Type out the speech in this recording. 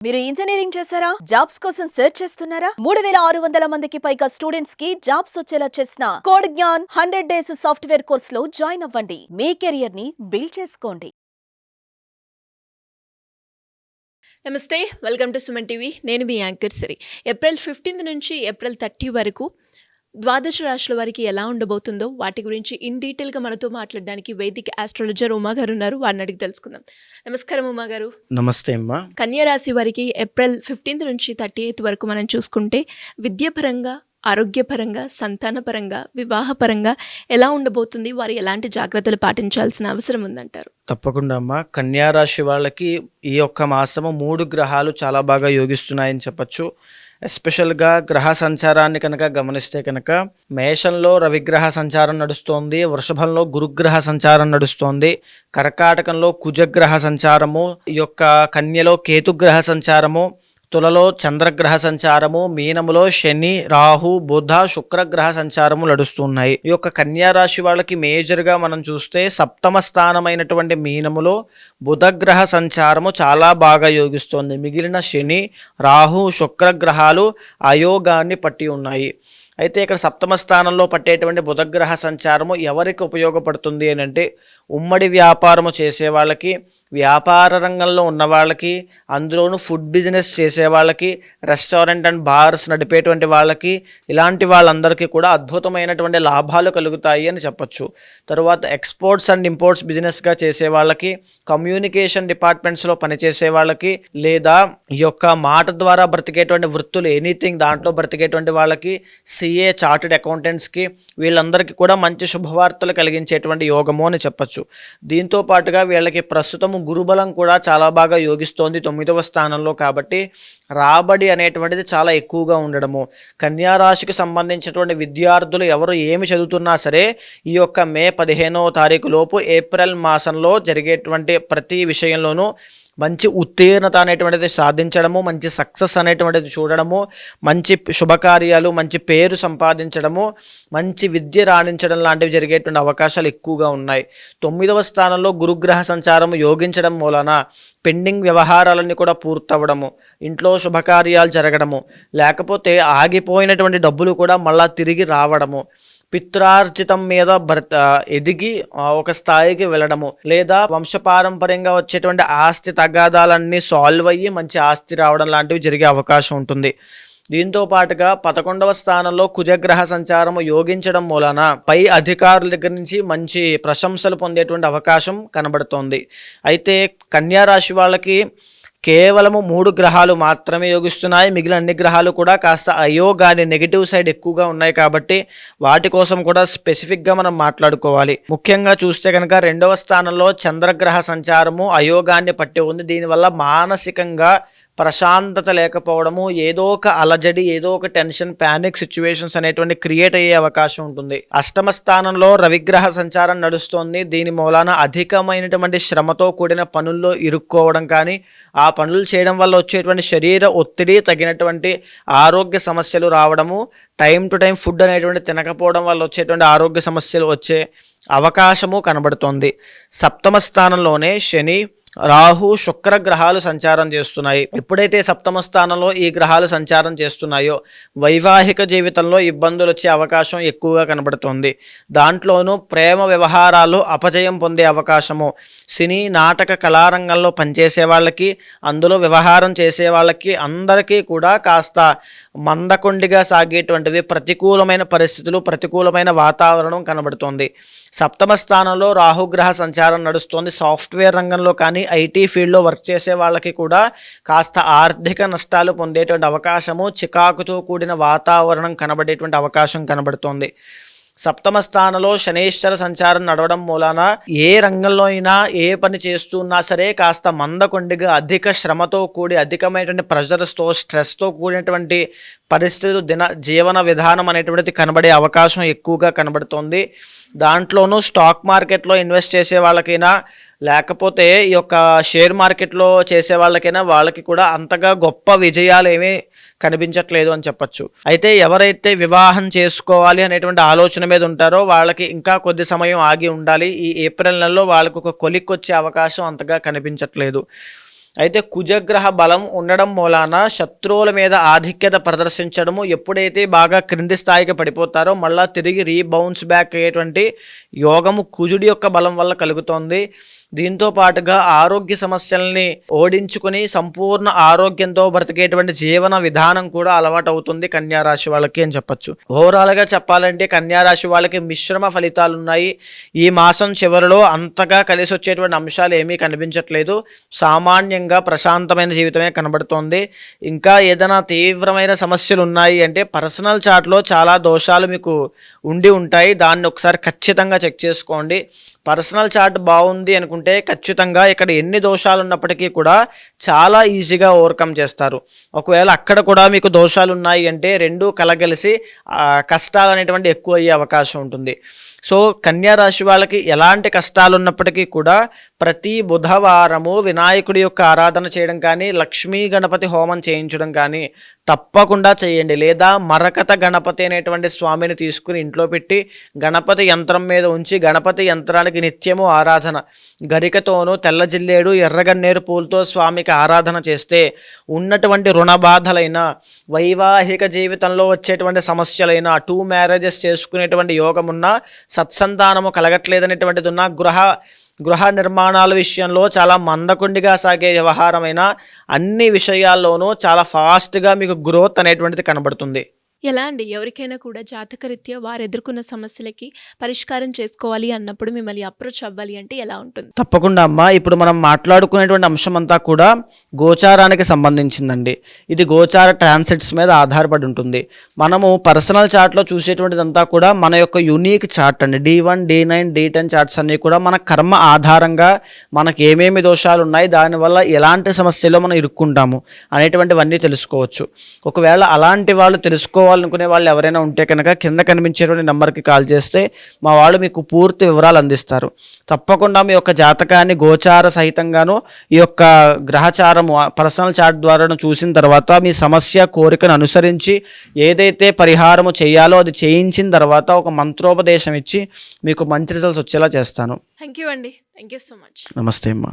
మీరు ఇంజనీరింగ్ చేశారా? జాబ్స్ కోసం సెర్చ్ చేస్తున్నారా? 3600 మందికి పైగా స్టూడెంట్స్ కి జాబ్స్ వచ్చేలా చేసిన code Gyan 100 days software course లో జాయిన్ అవ్వండి. మీ కెరియర్ ని బిల్డ్ చేసుకోండి. నమస్తే, వెల్కమ్ టు సుమన్ టీవీ. నేను మీ యాంకర్ సిరి. ఏప్రిల్ 15 నుంచి ఏప్రిల్ 30 వరకు ద్వాదశ రాశుల వారికి ఎలా ఉండబోతుందో వాటి గురించి ఇన్ డీటెయిల్గా మనతో మాట్లాడడానికి వేదిక ఆస్ట్రాలజర్ ఉమా గారు ఉన్నారు. వారిని అడిగి తెలుసుకుందాం. నమస్కారం ఉమా గారు. నమస్తే అమ్మా. కన్యా రాశి వారికి ఏప్రిల్ 15 నుంచి 30 వరకు మనం చూసుకుంటే విద్యాపరంగా, ఆరోగ్యపరంగా, సంతానపరంగా, వివాహపరంగా ఎలా ఉండబోతుంది, వారు ఎలాంటి జాగ్రత్తలు పాటించాల్సిన అవసరం ఉందంటారు? తప్పకుండా అమ్మా. కన్యా రాశి వాళ్ళకి ఈ ఒక్క మాసము 3 గ్రహాలు చాలా బాగా యోగిస్తున్నాయని చెప్పచ్చు. ఎస్పెషల్గా గ్రహ సంచారాన్ని కనుక గమనిస్తే కనుక మేషంలో రవిగ్రహ సంచారం నడుస్తోంది, వృషభంలో గురుగ్రహ సంచారం నడుస్తోంది, కర్కాటకంలో కుజగ్రహ సంచారము, ఈ యొక్క కన్యలో కేతుగ్రహ సంచారము, తులలో చంద్రగ్రహ సంచారము, మీనములో శని, రాహు, బుధ, శుక్రగ్రహ సంచారము నడుస్తున్నాయి. ఈ యొక్క కన్యా రాశి వాళ్ళకి మేజర్గా మనం చూస్తే సప్తమ స్థానమైనటువంటి మీనములో బుధగ్రహ సంచారము చాలా బాగా యోగిస్తోంది. మిగిలిన శని, రాహు, శుక్రగ్రహాలు అయోగాన్ని పట్టి ఉన్నాయి. అయితే ఇక్కడ సప్తమ స్థానంలో పట్టేటువంటి బుధగ్రహ సంచారము ఎవరికి ఉపయోగపడుతుంది అని అంటే ఉమ్మడి వ్యాపారము చేసే వాళ్ళకి, వ్యాపార రంగంలో ఉన్న వాళ్ళకి, అందులోనూ ఫుడ్ బిజినెస్ చేసే వాళ్ళకి, రెస్టారెంట్ అండ్ బార్స్ నడిపేటువంటి వాళ్ళకి, ఇలాంటి వాళ్ళందరికీ కూడా అద్భుతమైనటువంటి లాభాలు కలుగుతాయి అని చెప్పచ్చు. తరువాత ఎక్స్పోర్ట్స్ అండ్ ఇంపోర్ట్స్ బిజినెస్గా చేసే వాళ్ళకి, కమ్యూనికేషన్ డిపార్ట్మెంట్స్లో పనిచేసే వాళ్ళకి, లేదా ఈ యొక్క మాట ద్వారా బ్రతికేటువంటి వృత్తులు ఎనీథింగ్ దాంట్లో బ్రతికేటువంటి వాళ్ళకి, సిఏ చార్టెడ్ అకౌంటెంట్స్కి, వీళ్ళందరికీ కూడా మంచి శుభవార్తలు కలిగించేటువంటి యోగము అని చెప్పచ్చు. దీంతో పాటుగా వీళ్ళకి ప్రస్తుతము గురుబలం కూడా చాలా బాగా యోగిస్తోంది 9వ స్థానంలో. కాబట్టి రాబడి అనేటువంటిది చాలా ఎక్కువగా ఉండడము. కన్యా రాశికి సంబంధించినటువంటి విద్యార్థులు ఎవరు ఏమి చదువుతున్నా సరే ఈ యొక్క మే 15వ తారీఖు లోపు ఏప్రిల్ మాసంలో జరిగేటువంటి ప్రతి విషయంలోనూ మంచి ఉత్తీర్ణత అనేటువంటిది సాధించడము, మంచి సక్సెస్ అనేటువంటిది చూడడము, మంచి శుభకార్యాలు, మంచి పేరు సంపాదించడము, మంచి విద్య రాణించడం లాంటివి జరిగేటువంటి అవకాశాలు ఎక్కువగా ఉన్నాయి. 9వ స్థానంలో గురుగ్రహ సంచారం యోగించడం మూలన పెండింగ్ వ్యవహారాలన్నీ కూడా పూర్తవడము, ఇంట్లో శుభకార్యాలు జరగడము, లేకపోతే ఆగిపోయినటువంటి డబ్బులు కూడా మళ్ళా తిరిగి రావడము, పిత్రార్జితం మీద ఎదిగి ఒక స్థాయికి వెళ్ళడము, లేదా వంశపారంపర్యంగా వచ్చేటువంటి ఆస్తి తగాదాలన్నీ సాల్వ్ అయ్యి మంచి ఆస్తి రావడం లాంటివి జరిగే అవకాశం ఉంటుంది. దీంతో పాటుగా 11వ స్థానంలో కుజగ్రహ సంచారము యోగించడం మూలన పై అధికారుల దగ్గర నుంచి మంచి ప్రశంసలు పొందేటువంటి అవకాశం కనబడుతోంది. అయితే కన్యా రాశి వాళ్ళకి కేవలము 3 గ్రహాలు మాత్రమే యోగిస్తున్నాయి. మిగిలిన అన్ని గ్రహాలు కూడా కాస్త అయోగాని నెగిటివ్ సైడ్ ఎక్కువగా ఉన్నాయి. కాబట్టి వాటి కోసం కూడా స్పెసిఫిక్గా మనం మాట్లాడుకోవాలి. ముఖ్యంగా చూస్తే కనుక 2వ స్థానంలో చంద్రగ్రహ సంచారము అయోగాన్ని పట్టి ఉంది. దీనివల్ల మానసికంగా ప్రశాంతత లేకపోవడము, ఏదో ఒక అలజడి, ఏదో ఒక టెన్షన్, ప్యానిక్ సిచ్యువేషన్స్ అనేటువంటి క్రియేట్ అయ్యే అవకాశం ఉంటుంది. అష్టమ స్థానంలో రవిగ్రహ సంచారం నడుస్తోంది. దీని మూలాన అధికమైనటువంటి శ్రమతో కూడిన పనుల్లో ఇరుక్కోవడం కానీ, ఆ పనులు చేయడం వల్ల వచ్చేటువంటి శరీర ఒత్తిడి, తగినటువంటి ఆరోగ్య సమస్యలు రావడము, టైం టు టైం ఫుడ్ అనేటువంటి తినకపోవడం వల్ల వచ్చేటువంటి ఆరోగ్య సమస్యలు వచ్చే అవకాశము కనబడుతోంది. సప్తమ స్థానంలోనే శని, రాహు, శుక్ర గ్రహాలు సంచారం చేస్తున్నాయి. ఎప్పుడైతే సప్తమ స్థానంలో ఈ గ్రహాలు సంచారం చేస్తున్నాయో వైవాహిక జీవితంలో ఇబ్బందులు వచ్చే అవకాశం ఎక్కువగా కనబడుతుంది. దాంట్లోనూ ప్రేమ వ్యవహారాలు అపజయం పొందే అవకాశము, సినీ నాటక కళారంగంలో పనిచేసే వాళ్ళకి, అందులో వ్యవహారం చేసే వాళ్ళకి అందరికీ కూడా కాస్త మందకొండిగా సాగేటువంటివి ప్రతికూలమైన పరిస్థితులు, ప్రతికూలమైన వాతావరణం కనబడుతోంది. సప్తమ స్థానంలో రాహుగ్రహ సంచారం నడుస్తోంది. సాఫ్ట్వేర్ రంగంలో కానీ, ఐటీ ఫీల్డ్లో వర్క్ చేసే వాళ్ళకి కూడా కాస్త ఆర్థిక నష్టాలు పొందేటువంటి అవకాశము, చికాకుతో కూడిన వాతావరణం కనబడేటువంటి అవకాశం కనబడుతోంది. సప్తమ స్థానంలో శనీశ్వర సంచారం నడవడం మూలాన ఏ రంగంలో అయినా ఏ పని చేస్తున్నా సరే కాస్త మందకొండిగా, అధిక శ్రమతో కూడి, అధికమైనటువంటి ప్రెషర్స్తో, స్ట్రెస్తో కూడినటువంటి పరిస్థితులు, జీవన విధానం అనేటువంటిది కనబడే అవకాశం ఎక్కువగా కనబడుతోంది. దాంట్లోనూ స్టాక్ మార్కెట్లో ఇన్వెస్ట్ చేసే వాళ్ళకైనా, లేకపోతే ఈ యొక్క షేర్ మార్కెట్లో చేసే వాళ్ళకైనా వాళ్ళకి కూడా అంతగా గొప్ప విజయాలు ఏమీ కనిపించట్లేదు అని చెప్పచ్చు. అయితే ఎవరైతే వివాహం చేసుకోవాలి అనేటువంటి ఆలోచన మీద ఉంటారో వాళ్ళకి ఇంకా కొద్ది సమయం ఆగి ఉండాలి. ఈ ఏప్రిల్ నెలలో వాళ్ళకు ఒక కొలిక్ వచ్చే అవకాశం అంతగా కనిపించట్లేదు. అయితే కుజగ్రహ బలం ఉండడం మూలాన శత్రువుల మీద ఆధిక్యత ప్రదర్శించడము, ఎప్పుడైతే బాగా క్రింది స్థాయికి పడిపోతారో మళ్ళా తిరిగి రీబౌన్స్ బ్యాక్ అయ్యేటువంటి యోగము కుజుడి యొక్క బలం వల్ల కలుగుతోంది. దీంతో పాటుగా ఆరోగ్య సమస్యల్ని ఓడించుకుని సంపూర్ణ ఆరోగ్యంతో బ్రతికేటువంటి జీవన విధానం కూడా అలవాటు అవుతుంది కన్యా రాశి వాళ్ళకి అని చెప్పచ్చు. ఓవరాల్గా చెప్పాలంటే కన్యా రాశి వాళ్ళకి మిశ్రమ ఫలితాలు ఉన్నాయి. ఈ మాసం చివరిలో అంతగా కలిసి వచ్చేటువంటి అంశాలు ఏమీ కనిపించట్లేదు. సామాన్యంగా ప్రశాంతమైన జీవితమే కనబడుతోంది. ఇంకా ఏదైనా తీవ్రమైన సమస్యలు ఉన్నాయి అంటే పర్సనల్ చార్ట్లో చాలా దోషాలు మీకు ఉండి ఉంటాయి. దాన్ని ఒకసారి ఖచ్చితంగా చెక్ చేసుకోండి. పర్సనల్ చార్ట్ బాగుంది అనుకుంటే ఖచ్చితంగా ఇక్కడ ఎన్ని దోషాలు ఉన్నప్పటికీ కూడా చాలా ఈజీగా ఓవర్కమ్ చేస్తారు. ఒకవేళ అక్కడ కూడా మీకు దోషాలు ఉన్నాయి అంటే రెండూ కలగలిసి కష్టాలు అనేటువంటి ఎక్కువ అయ్యే అవకాశం ఉంటుంది. సో కన్యా రాశి వాళ్ళకి ఎలాంటి కష్టాలు ఉన్నప్పటికీ కూడా ప్రతి బుధవారము వినాయకుడి యొక్క ఆరాధన చేయడం కానీ, లక్ష్మీ గణపతి హోమం చేయించడం కానీ తప్పకుండా చేయండి. లేదా మరకత గణపతి అనేటువంటి స్వామిని తీసుకుని ఇంట్లో పెట్టి గణపతి యంత్రం మీద ఉంచి గణపతి యంత్రానికి నిత్యము ఆరాధన, గరికతోనూ తెల్ల జిల్లేడు ఎర్రగన్నేరు పూలతో స్వామికి ఆరాధన చేస్తే ఉన్నటువంటి రుణ బాధలైన, వైవాహిక జీవితంలో వచ్చేటువంటి సమస్యలైన, 2 మ్యారేజెస్ చేసుకునేటువంటి యోగం ఉన్నా, సత్సంతానము కలగట్లేదనేటువంటిది ఉన్న, గృహ నిర్మాణాల విషయంలో చాలా మందకొండిగా సాగే వ్యవహారమైన అన్ని విషయాల్లోనూ చాలా ఫాస్ట్గా మీకు గ్రోత్ అనేటువంటిది కనబడుతుంది. ఎలా అండి, ఎవరికైనా కూడా జాతకరీత్యా వారు ఎదుర్కొన్న సమస్యలకి పరిష్కారం చేసుకోవాలి అన్నప్పుడు మిమ్మల్ని అప్రోచ్ అవ్వాలి అంటే ఎలా ఉంటుంది? తప్పకుండా అమ్మా. ఇప్పుడు మనం మాట్లాడుకునేటువంటి అంశం అంతా కూడా గోచారానికి సంబంధించిందండి. ఇది గోచార ట్రాన్సిట్స్ మీద ఆధారపడి ఉంటుంది. మనము పర్సనల్ చార్ట్లో చూసేటువంటిదంతా కూడా మన యొక్క యూనిక్ చార్ట్ అండి. D1, D9, D10 చార్ట్స్ అన్నీ కూడా మన కర్మ ఆధారంగా మనకి ఏమేమి దోషాలు ఉన్నాయి, దానివల్ల ఎలాంటి సమస్యలో మనం ఇరుక్కుంటాము అనేటువంటివన్నీ తెలుసుకోవచ్చు. ఒకవేళ అలాంటి వాళ్ళు తెలుసుకోవాలనుకునే వాళ్ళు ఎవరైనా ఉంటే కనుక కింద కనిపించేటువంటి నెంబర్కి కాల్ చేస్తే మా వాళ్ళు మీకు పూర్తి వివరాలు అందిస్తారు. తప్పకుండా మీ యొక్క జాతకాన్ని గోచార సహితంగాను ఈ యొక్క గ్రహచారము పర్సనల్ చార్ట్ ద్వారా చూసిన తర్వాత మీ సమస్య కోరికను అనుసరించి ఏదైతే పరిహారము చేయాలో అది చేయించిన తర్వాత ఒక మంత్రోపదేశం ఇచ్చి మీకు మంచి రిజల్ట్స్ వచ్చేలా చేస్తాను. థ్యాంక్ యూ అండి. Thank you so much. నమస్తే అమ్మా.